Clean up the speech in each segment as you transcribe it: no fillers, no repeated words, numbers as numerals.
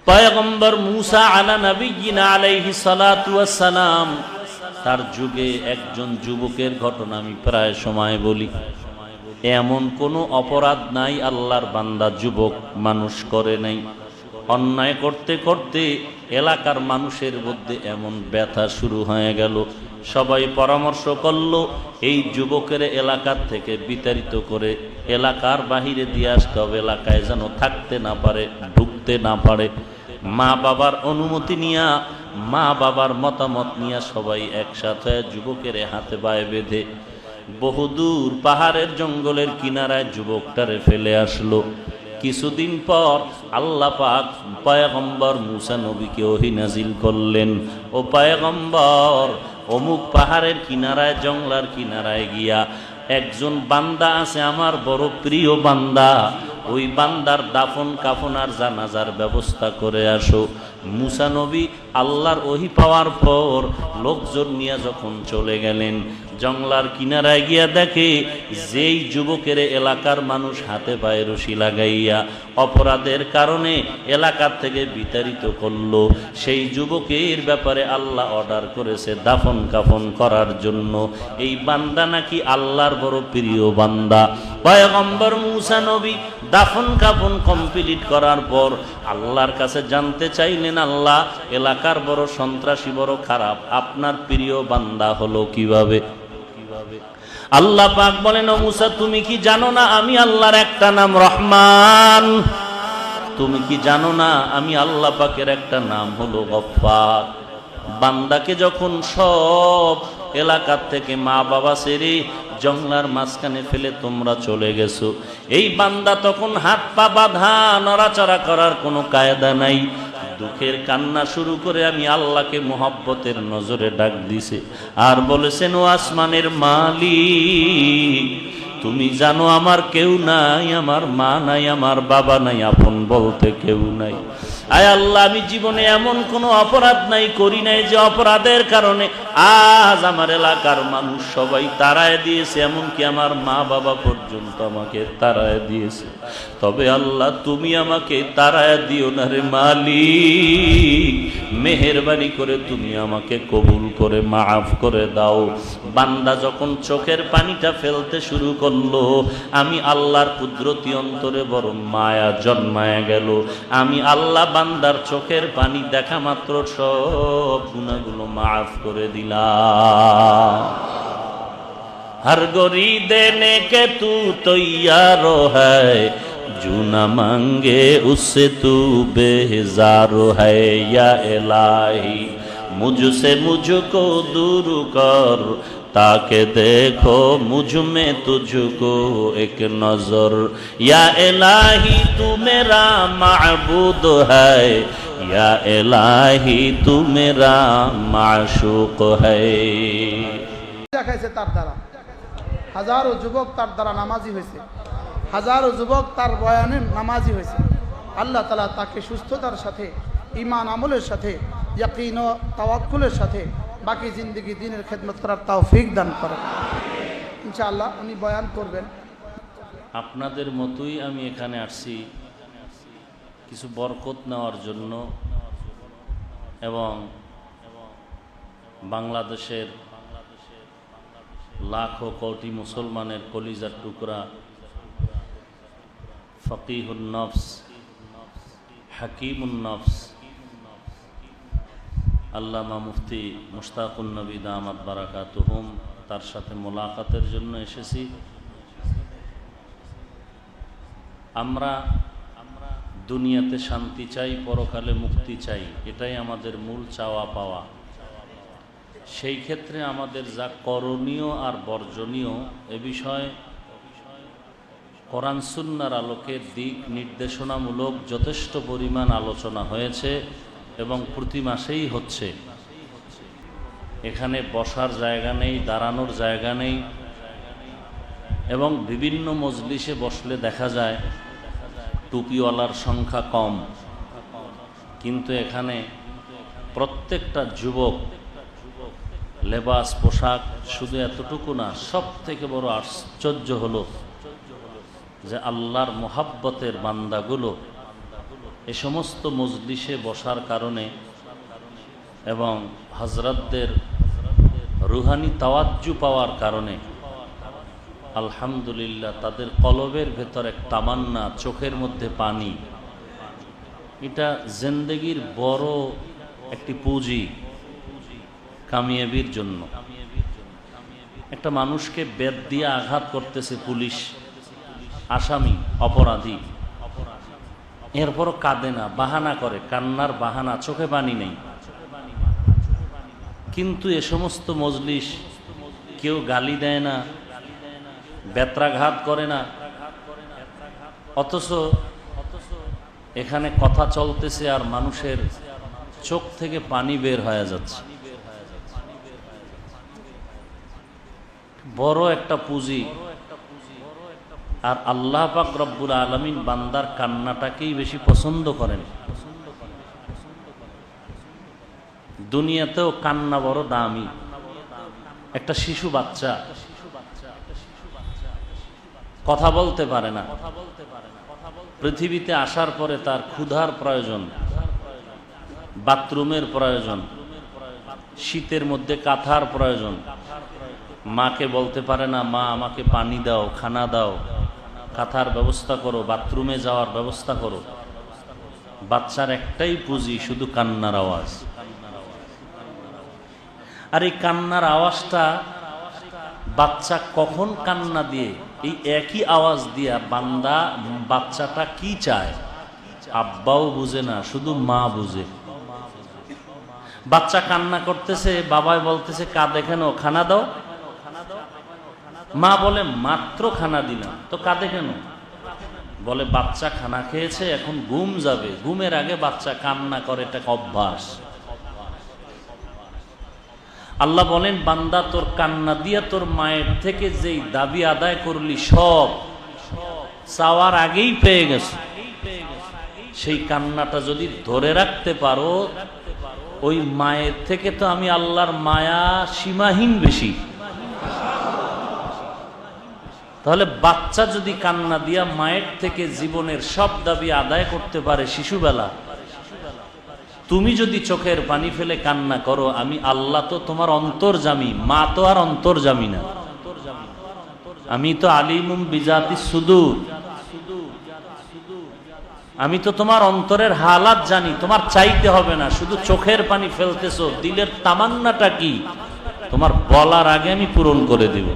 পয়গম্বর মূসা আলা নবিয়্যিনা আলাইহিস সালাতু ওয়াস সালাম, তার যুগে একজন যুবকের ঘটনা আমি প্রায় সময় বলি। এমন কোনো অপরাধ নাই আল্লাহর বান্দা যুবক মানুষ করে নাই। অন্যায় করতে করতে এলাকার মানুষের মধ্যে এমন ব্যথা শুরু হয়ে গেল, সবাই পরামর্শ করলো এই যুবকের এলাকার থেকে বিতাড়িত করে এলাকার বাহিরে দিয়ে আসতে হবে, এলাকায় যেন থাকতে না পারে, ঢুকতে না পারে। মা বাবার অনুমতি নিয়া, মা বাবার মতামত নিয়ে সবাই একসাথে যুবকের হাতে পায়ে বেঁধে বহুদূর পাহাড়ের জঙ্গলের কিনারায় যুবকটারে ফেলে আসলো। কিছুদিন পর আল্লাহ পাক পয়গম্বর মূসা নবীকে ওহী নাজিল করলেন, ও পয়গম্বর, অমুক পাহাড়ের কিনারায় জঙ্গলার কিনারায় গিয়া একজন বান্দা আছে আমার বড় প্রিয় বান্দা, ওই বান্দার দাফন কাফন আর জানাজার ব্যবস্থা করে আসো। মূসা নবী আল্লাহর ওহী পাওয়ার পর লোকজন নিয়ে যখন চলে গেলেন, জঙ্গলার কিনারায় গিয়া দেখে যেই যুবকের এলাকার মানুষ হাতে পায়ে রশি লাগাইয়া অপরাধের কারণে এলাকার থেকে বিতাড়িত করলো, সেই যুবকের ব্যাপারে আল্লাহ অর্ডার করেছে দাফন কাফন করার জন্য। এই বান্দা নাকি আল্লাহর বড় প্রিয় বান্দা। পয়গম্বর মূসা নবী দাফন কাফন কমপ্লিট করার পর আল্লাহর কাছে জানতে চাইলেন, আল্লাহ, এলাকার বড় সন্ত্রাসী, বড় খারাপ, আপনার প্রিয় বান্দা হলো কিভাবে? আল্লাহ পাক বলেন, ও মূসা, তুমি কি জানো না আমি আল্লাহর একটা নাম রহমান? তুমি কি জানো না আমি আল্লাহ পাকের একটা নাম হলো গফফার? বান্দাকে যখন সব এলাকার থেকে মা বাবা ছেড়ে জঙ্গলার মাঝখানে ফেলে তোমরা চলে গেছো, এই বান্দা তখন হাত পা বাঁধা, নড়াচড়া করার কোনো কায়দা নাই, দুঃখের কান্না শুরু করে আমি আল্লাহকে মোহাব্বতের নজরে ডাক দিছে আর বলেছেন, ও আসমানের মালিক, তুমি জানো আমার কেউ নাই, আমার মা নাই, আমার বাবা নাই, আপন বলতে কেউ নাই। আয় আল্লাহ, আমি জীবনে এমন কোনো অপরাধ নাই করি নাই যে অপরাধের কারণে আজ আমার এলাকার মানুষ সবাই তাড়ায় দিয়েছে, এমনকি আমার মা বাবা পর্যন্ত আমাকে তাড়ায় দিয়েছে। তবে আল্লাহ, তুমি আমাকে তাড়ায় দিও না রে মালিক, মেহেরবানি করে তুমি আমাকে কবুল করে মাফ করে দাও। বান্দা যখন চোখের পানিটা ফেলতে শুরু করলো, আমি আল্লাহর কুদরতি অন্তরে বড় মায়া জন্মায় গেল। আমি আল্লাহ বান্দার চোখের পানি দেখা মাত্র সব গুনাহগুলো মাফ করে দিলাম। हर गोरी देने के तू तैयार है, जो न मांगे उससे तू बेजार है। या इलाही मुझसे मुझको दूर कर, ताकि देखो मुझ में तुझको एक नजर। या इलाही तू मेरा माबूद है, या इलाही तू मेरा माशूक है। দেখাইছে তার দ্বারা হাজারো যুবক তার দ্বারা নামাজি হয়েছে, হাজারো যুবক তার বয়ানে নামাজি হয়েছে। আল্লাহ তাআলা তাকে সুস্থতার সাথে, ঈমান আমলের সাথে, ইয়াকিন ও তাওয়াক্কুলের সাথে বাকি জিন্দেগি দ্বীনের খেদমত করার তৌফিক দান করেন। ইনশাআল্লাহ উনি বয়ান করবেন। আপনাদের মতোই আমি এখানে আসছি কিছু বরকত নেওয়ার জন্য, এবং বাংলাদেশের লাখো কোটি মুসলমানের কলিজার টুকরা ফকিহুন নফস, হাকিমুন নফস আল্লামা মুফতি মুশতাকুন নবী দামাত বারাকাতুহুম, তার সাথে মোলাকাতের জন্য এসেছি। আমরা দুনিয়াতে শান্তি চাই, পরকালে মুক্তি চাই, এটাই আমাদের মূল চাওয়া পাওয়া। সেই ক্ষেত্রে আমাদের যা করণীয় আর বর্জনীয় এ বিষয়ে কোরআন সুন্নাহর আলোকে দিক নির্দেশনামূলক যথেষ্ট পরিমাণ আলোচনা হয়েছে এবং প্রতি মাসেই হচ্ছে। এখানে বসার জায়গা নেই, দাঁড়ানোর জায়গা নেই, এবং বিভিন্ন মজলিসে বসলে দেখা যায় টুপিওয়ালার সংখ্যা কম, কিন্তু এখানে প্রত্যেকটা যুবক লেবাস পোশাক শুধু এতটুকু না, সব থেকে বড় আশ্চর্য হলো যে আল্লাহর মোহাব্বতের বান্দাগুলো এ সমস্ত মজলিসে বসার কারণে এবং হযরতদের রুহানি তাওয়াজ্জু পাওয়ার কারণে আলহামদুলিল্লাহ তাদের কলবের ভেতর এক তামান্না, চোখের মধ্যে পানি, এটা জিন্দেগির বড় একটি পুঁজি কামিয়াবির জন্য। একটা মানুষকে বেত দিয়ে আঘাত করতেছে পুলিশ, আসামি, অপরাধী, এরপরও কাঁদে না, বাহানা করে, কান্নার বাহানা, চোখে পানি নেই। কিন্তু এ সমস্ত মজলিস কেউ গালি দেয় না, বেত্রাঘাত করে না, অথচ এখানে কথা চলতেছে আর মানুষের চোখ থেকে পানি বের হয়ে যাচ্ছে। বড় একটা পুঁজি। আর আল্লাহ পাক রব্বুল আলামিন বান্দার কান্নাটাকেই বেশি পছন্দ করেন। দুনিয়াতেও কান্না বড় দামি। একটা শিশু বাচ্চা কথা বলতে পারে না, পৃথিবীতে আসার পরে তার ক্ষুধার প্রয়োজন, বাথরুমের প্রয়োজন, শীতের মধ্যে কাঁথার প্রয়োজন। মাকে বলতে পারে না, মা আমাকে পানি দাও, খানা দাও, কাঁথার ব্যবস্থা করো, বাথরুমে যাওয়ার ব্যবস্থা করো। বাচ্চার একটাই পুঁজি, শুধু কান্নার আওয়াজ। আর এই কান্নার আওয়াজটা বাচ্চা কখন কান্না দিয়ে, এই একই আওয়াজ দিয়া বান্দা বাচ্চাটা কি চায় আব্বাও বুঝে না, শুধু মা বুঝে। বাচ্চা কান্না করতেছে, বাবাই বলতেছে কাঁদে কেন, খানা দাও। মা বলে মাত্র খানা দিলাম, তো কাঁদে কেন? বলে বাচ্চা খানা খেয়েছে, এখন ঘুম যাবে, ঘুমের আগে বাচ্চা কান্না করে, এটা অভ্যাস। আল্লাহ বলেন বান্দা তোর কান্না দিয়া তোর মায়ের থেকে যেই দাবি আদায় করলি সব চাওয়ার আগেই পেয়ে গেছে। সেই কান্নাটা যদি ধরে রাখতে পারো, ওই মায়ের থেকে তো আমি আল্লাহর মায়া সীমাহীন বেশি। তাহলে বাচ্চা যদি কান্না দিয়া মায়ের থেকে জীবনের সব দাবি আদায় করতে পারে শিশুবেলা, তুমি যদি চোখের পানি ফেলে কান্না করো, আমি আল্লাহ তো তোমার অন্তর্যামী, মা তো আর অন্তর্যামী না। আমি তো আলিমুম বিজাতি সুদূর, আমি তো তোমার অন্তরের হালাত জানি। তোমার চাইতে হবে না, শুধু চোখের পানি ফেলতেছো, দিলের তামান্নাটা কি তোমার বলার আগে আমি পূরণ করে দিব।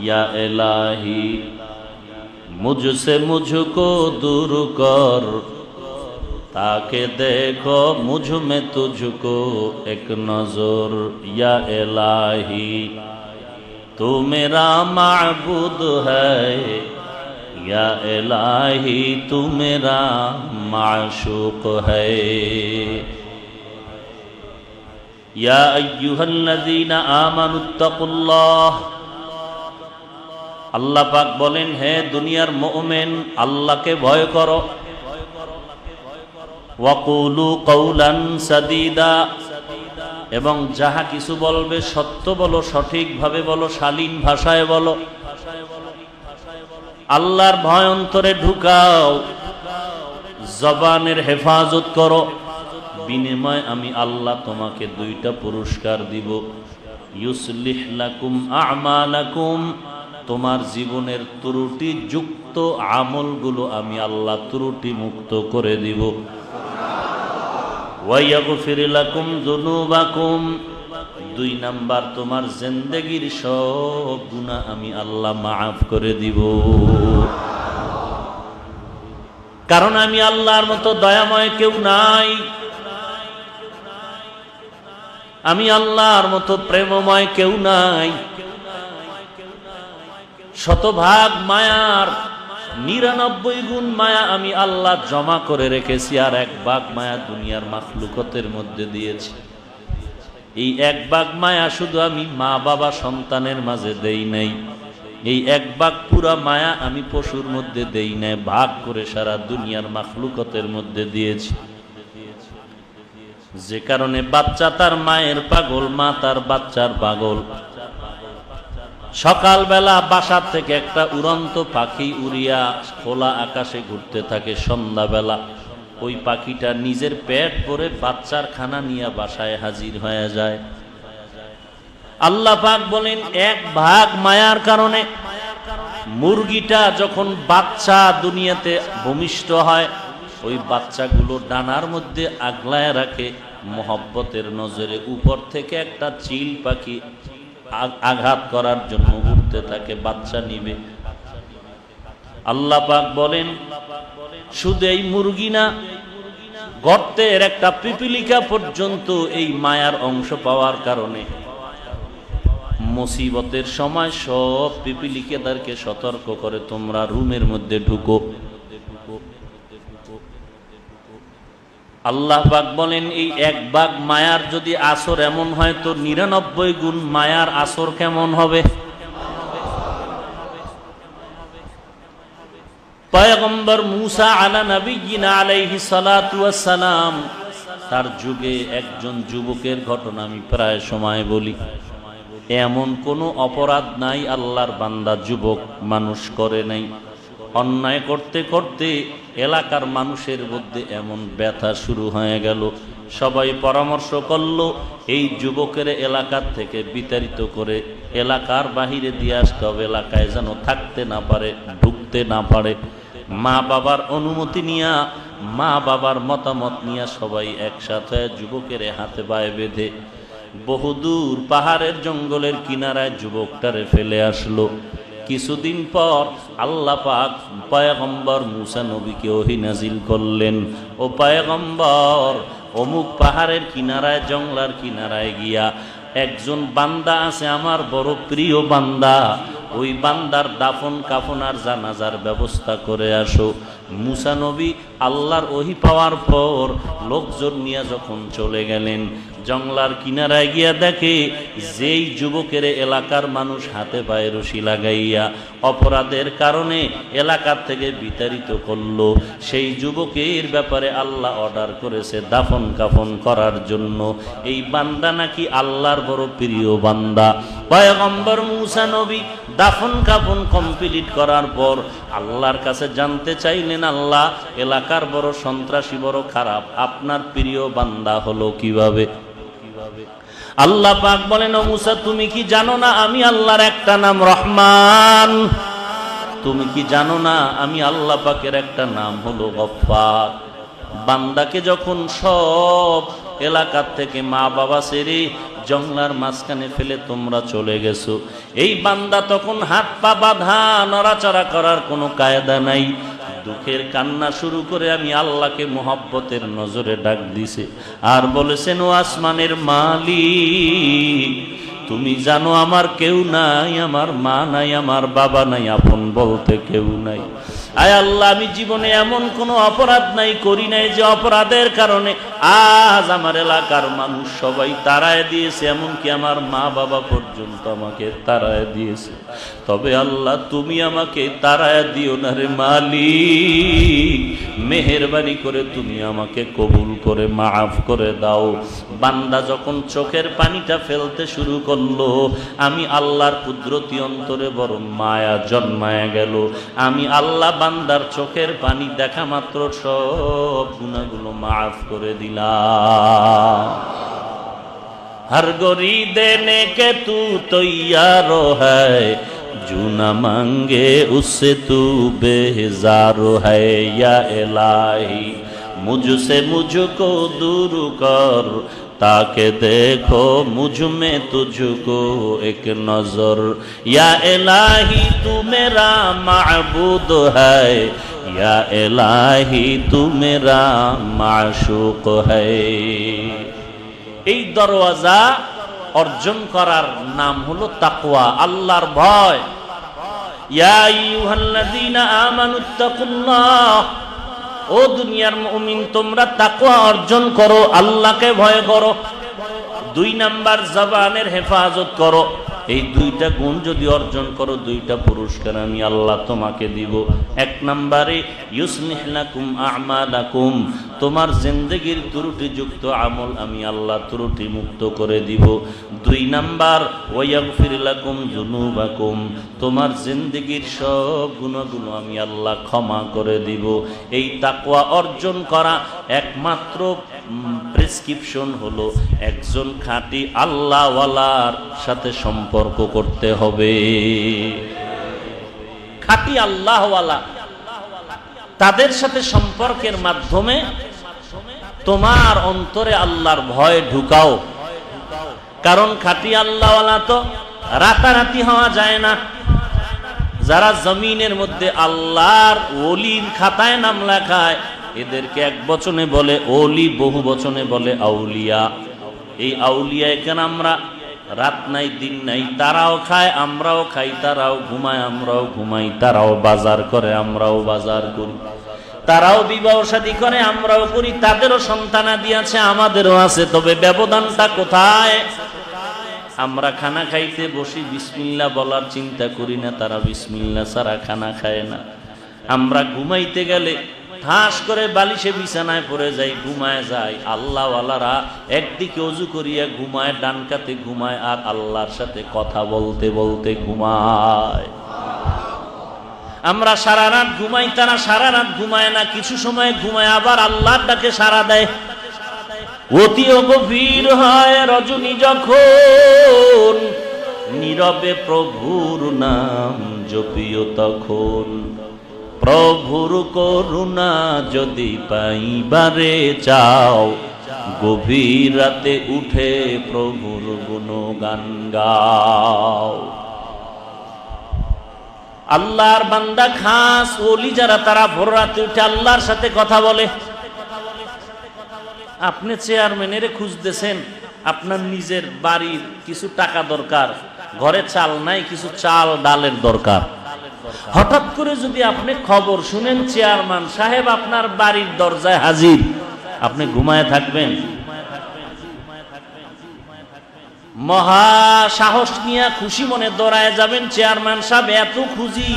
ইয়া ইলাহি মুঝসে মুঝকো দূর কর, ताके देखो मुझ में तुझको एक नजर। या इलाही तू मेरा माबूद है, या इलाही तू मेरा माशूक है। या अय्युहल्लज़ीना आमनुत्तकुल्लाह, अल्लाह पाक बोलेन है दुनियार मुमिन अल्लाह के भय करो। ওয়াকুলু কওলান সাদীদা, এবং যাহা কিছু বলবে সত্য বলো, সঠিকভাবে বলো, শালীন ভাষায় বলো। আল্লাহর ভয় অন্তরে ঢুকাও, জবানের হেফাজত করো। বিনিময় আমি আল্লাহ তোমাকে দুইটা পুরস্কার দিব। ইউসলিহ লাকুম আমালাকুম, তোমার জীবনের ত্রুটি যুক্ত আমলগুলো আমি আল্লাহ ত্রুটি মুক্ত করে দিব। ওয়ায়াগফির লাকুম যুনুবাকুম, দুই নাম্বার তোমার জিন্দেগীর সব গুনাহ আমি আল্লাহ মাফ করে দিব। কারণ আমি আল্লাহর মতো দয়াময় কেউ নাই, আমি আল্লাহর মতো প্রেমময় কেউ নাই। শতভাগ মায়ার 99 গুণ মায়া আমি আল্লাহ জমা করে রেখেছি, আর 1 ভাগ মায়া দুনিয়ার মাখলুকতের মধ্যে দিয়েছি। এই 1 ভাগ মায়া শুধু আমি মা বাবা সন্তানের মাঝে দেই নাই, এই 1 ভাগ পুরা মায়া আমি পশুর মধ্যে দেই নাই, ভাগ করে সারা দুনিয়ার মাখলুকতের মধ্যে দিয়েছি। যে কারণে বাচ্চা তার মায়ের পাগল, মা তার বাচ্চার পাগল। সকালবেলা বাসার থেকে একটা উড়ন্ত পাখি উড়িয়া খোলা আকাশে ঘুরতে থাকে। সন্ধ্যাবেলা ওই পাখিটা নিজের পেট ভরে বাচ্চার খানা নিয়ে বাসায় হাজির হয়ে যায়। আল্লাহ পাক বলেন, এক ভাগ মায়ার কারণে মুরগিটা যখন বাচ্চা দুনিয়াতে ভূমিষ্ঠ হয়, ওই বাচ্চাগুলো ডানার মধ্যে আগলায় রাখে। মোহব্বতের নজরে উপর থেকে একটা চিল পাখি আঘাত করার জন্য উঠতে থাকে, বাচ্চা নিবে। আল্লাহ পাক বলেন, শুধু এই মুরগি না, গর্তের একটা পিপিলিকা পর্যন্ত এই মায়ার অংশ পাওয়ার কারণে মুসিবতের সময় সব পিপিলিকাদেরকে সতর্ক করে, তোমরা রুমের মধ্যে ঢুকো। আল্লাহ পাক বলেন, এই এক ভাগ মায়ার যদি আসর এমন হয়, তো 99 গুণ মায়ার আসর কেমন হবে? পয়গম্বর মূসা আলা নবিয়্যিনা আলাইহিস সালাতু ওয়াস সালাম, তার যুগে একজন যুবকের ঘটনা আমি প্রায় সময় বলি। এমন কোনো অপরাধ নাই আল্লাহর বান্দা যুবক মানুষ করে নাই। অন্যায় করতে করতে এলাকার মানুষের মধ্যে এমন ব্যথা শুরু হয়ে গেল, সবাই পরামর্শ করলো এই যুবকের এলাকার থেকে বিতাড়িত করে এলাকার বাহিরে দিয়ে আসতে হবে, এলাকায় যেন থাকতে না পারে, ঢুকতে না পারে। মা বাবার অনুমতি নিয়া, মা বাবার মতামত নিয়া সবাই একসাথে যুবকের হাতে পায়ে বেঁধে বহুদূর পাহাড়ের জঙ্গলের কিনারায় যুবকটারে ফেলে আসলো। কিছুদিন পর আল্লাহ পাক পয়গম্বর মূসা নবীকে ওহী নাজিল করলেন, ও পয়গম্বর, অমুক পাহাড়ের কিনারায়, জঙ্গলার কিনারায় গিয়া একজন বান্দা আছে, আমার বড় প্রিয় বান্দা, ওই বান্দার দাফন কাফন আর জানাজার ব্যবস্থা করে আসো। মূসা নবী আল্লাহর ওহী পাওয়ার পর লোকজন নিয়ে যখন চলে গেলেন, জঙ্গলার কিনারায় গিয়া দেখে যেই যুবকের এলাকার মানুষ হাতে পায়ে রশি লাগাইয়া অপরাধের কারণে এলাকার থেকে বিতাড়িত করলো, সেই যুবকের ব্যাপারে আল্লাহ অর্ডার করেছে দাফন কাফন করার জন্য। এই বান্দা নাকি আল্লাহর বড় প্রিয় বান্দা। পয়গম্বর মূসা নবী দাফন কাফন কমপ্লিট করার পর আল্লাহর কাছে জানতে চাইলেন, আল্লাহ, এলাকার বড় সন্ত্রাসী, বড় খারাপ, আপনার প্রিয় বান্দা হলো কিভাবে? আল্লাহ পাক বলেন, ও মূসা, তুমি কি জানো না আমি আল্লাহর একটা নাম রহমান? তুমি কি জানো না আমি আল্লাহ পাকের একটা নাম হলো গফফার? বান্দাকে যখন সব এলাকার থেকে মা বাবা ছেড়ে জঙ্গলার মাঝখানে ফেলে তোমরা চলে গেছো, এই বান্দা তখন হাত পা বাঁধা, নড়াচড়া করার কোনো কায়দা নাই, দুঃখের কান্না শুরু করে আমি আল্লাহকে মোহাব্বতের নজরে ডাক দিছে আর বলেছেন, ও আসমানের মালিক, তুমি জানো আমার কেউ নাই, আমার মা নাই, আমার বাবা নাই, আপন বলতে কেউ নাই। আয় আল্লাহ, আমি জীবনে এমন কোনো অপরাধ নাই, করি নাই যে অপরাধের কারণে আজ আমার এলাকার মানুষ সবাই তাড়ায় দিয়েছে, এমনকি আমার মা বাবা পর্যন্ত আমাকে তাড়ায় দিয়েছে। তবে আল্লাহ, তুমি আমাকে তাড়ায় দিও না রে মালিক, মেহেরবানি করে তুমি আমাকে কবুল করে মাফ করে দাও। বান্দা যখন চোখের পানিটা ফেলতে শুরু করলো, আমি আল্লাহর কুদরতি অন্তরে বড় মায়া জন্মায় গেল। আমি আল্লাহ বান্দার চোখের পানি দেখা মাত্র সব গুনাহগুলো মাফ করে দিলাম। हर गोरी देने के तू तैयार है, जो न मांगे उससे तू बेजार है। या इलाही मुझसे मुझको दूर कर, ताकि देखो मुझ में तुझको एक नजर। या इलाही तू मेरा माबूद है, या इलाही तू मेरा माशूक है। এই দরওয়াজা অর্জন করার নাম হলো তাকওয়া, আল্লাহর ভয়। ইয়া আইয়ুহাল্লাযীনা আমানুত্তাকুল্লাহ, ও দুনিয়ার মুমিন, তোমরা তাকওয়া অর্জন করো, আল্লাহকে ভয় করো। 2 নাম্বার জবানের হেফাজত করো। এই দুইটা গুণ যদি অর্জন করো, দুইটা পুরস্কার আমি আল্লাহ তোমাকে দিব। এক নম্বরে ইউসলিহ লাকুম আমালাকুম, তোমার জিন্দেগির ত্রুটিযুক্ত আমল আমি আল্লাহ ত্রুটি মুক্ত করে দিব। দুই নাম্বার ওয়াগফির লাকুম যুনুবাকুম, তোমার জিন্দেগির সব গুনাহগুলো আমি আল্লাহ ক্ষমা করে দিব। এই তাকওয়া অর্জন করা একমাত্র প্রেসক্রিপশন হলো একজন খাঁটি আল্লাহওয়ালার সাথে সম্পর্ক করতে হবে। খাঁটি আল্লাহওয়ালা, তাদের সাথে সম্পর্কের মাধ্যমে তোমার অন্তরে আল্লাহর ভয় ঢুকাও। কারণ খাঁটি আল্লাহওয়ালা তো রাতারাতি হওয়া যায় না। যারা জমিনের মধ্যে আল্লাহর ওলির খাতায় নাম লেখায়, এদেরকে এক বচনে বলে ওলি, বহু বচনে বলে আউলিয়া। এই আউলিয়া এখানে আমরা রাত নাই দিন নাই, তারাও খায় আমরাও খাই, তারাও ঘুমায় আমরাও ঘুমাই, তারাও বাজার করে আমরাও বাজার করি, তারাও বিবাহ শাদী করে আমরাও করি, তাদেরও সন্তানাদি আছে আমাদেরও আছে। তবে ব্যবধানটা কোথায়? আমরা খানা খাইতে বসি বিসমিল্লাহ বলার চিন্তা করি না, তারা বিসমিল্লাহ ছাড়া খানা খায় না। আমরা ঘুমাইতে গেলে ঠাস করে বালিশে বিছানায় পড়ে যাই, ঘুমায় যায়। আল্লাহওয়ালারা একদিকে অজু করিয়া ঘুমায়, ডান কাতে ঘুমায়, আর আল্লাহর সাথে কথা বলতে বলতে ঘুমায়। আমরা সারা রাত ঘুমাই, তারা সারা রাত ঘুমায় না, কিছু সময় ঘুমায় আবার আল্লাহর ডাকে সাড়া দেয়। অতি গভীর হয় রজনী যখন, নীরবে প্রভুর নাম জপিও তখন। প্রভুর করুণা যদি পাইবারে চাও, গভীর রাতে উঠে প্রভুর গুণগান গাও। আল্লাহর বান্দা খাস ওলি যারা, তারা ভোর রাতে উঠে আল্লাহর সাথে কথা বলে। আপনি চেয়ারম্যানের খুঁজতেছেন, আপনার নিজের বাড়ির কিছু টাকা দরকার, ঘরে চাল নাই, কিছু চাল ডালের দরকার। হঠাৎ করে যদি আপনি খবর শুনেন চেয়ারম্যান সাহেব আপনার বাড়ির দরজায় হাজির, আপনি ঘুমায় থাকবেন? মহা সাহস নিয়ে খুশি মনে দৌড়ায় যাবেন, চেয়ারম্যান সাহেব এত খুশি,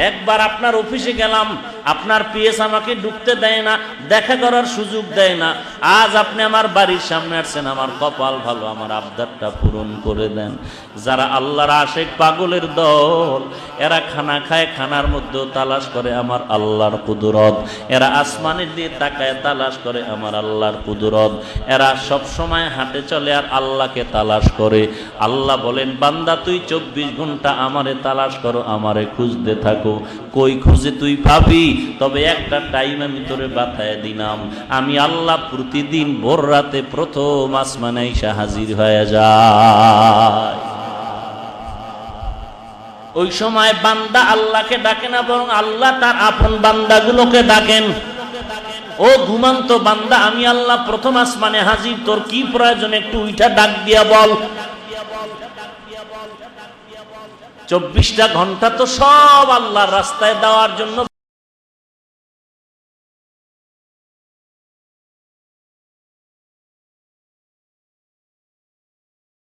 একবার আপনার অফিসে গেলাম, আপনার পিএস আমাকে ঢুকতে দেয় না, দেখা করার সুযোগ দেয় না। আজ আপনি আমার বাড়ির সামনে আসছেন, আমার কপাল ভালো, আমার আবদারটা পূরণ করে দেন। যারা আল্লাহর আশেক পাগলের দল, এরা খানা খায়, খানার মধ্যেও তালাশ করে আমার আল্লাহর কুদরত। এরা আসমানের দিয়ে তাকায়, তালাশ করে আমার আল্লাহর কুদরত। এরা সব সময় হাঁটে চলে আর আল্লাহকে তালাশ করে। আল্লাহ বলেন, বান্দা তুই 24 ঘন্টা আমারে তালাশ করো, আমারে খুঁজতে থাকো। কই খুঁজে তুই পাবি? তবে একটা টাইম আমি তোরে বাতায় দিলাম, আমি আল্লাহ প্রতিদিন ভোর রাতে প্রথম আসমানে এসে হাজির হয়ে যায়। ওই সময় বান্দা আল্লাহকে ডাকে না, বরং আল্লাহ তার আপন বান্দাগুলোকে ডাকেন। ও ঘুমান্ত বান্দা, আমি আল্লাহ প্রথম আসমানে হাজির, তোর কি প্রয়োজন একটু উইঠা ডাক দিয়া বল। 24টা ঘন্টা তো সব আল্লাহর রাস্তায় দেওয়ার জন্য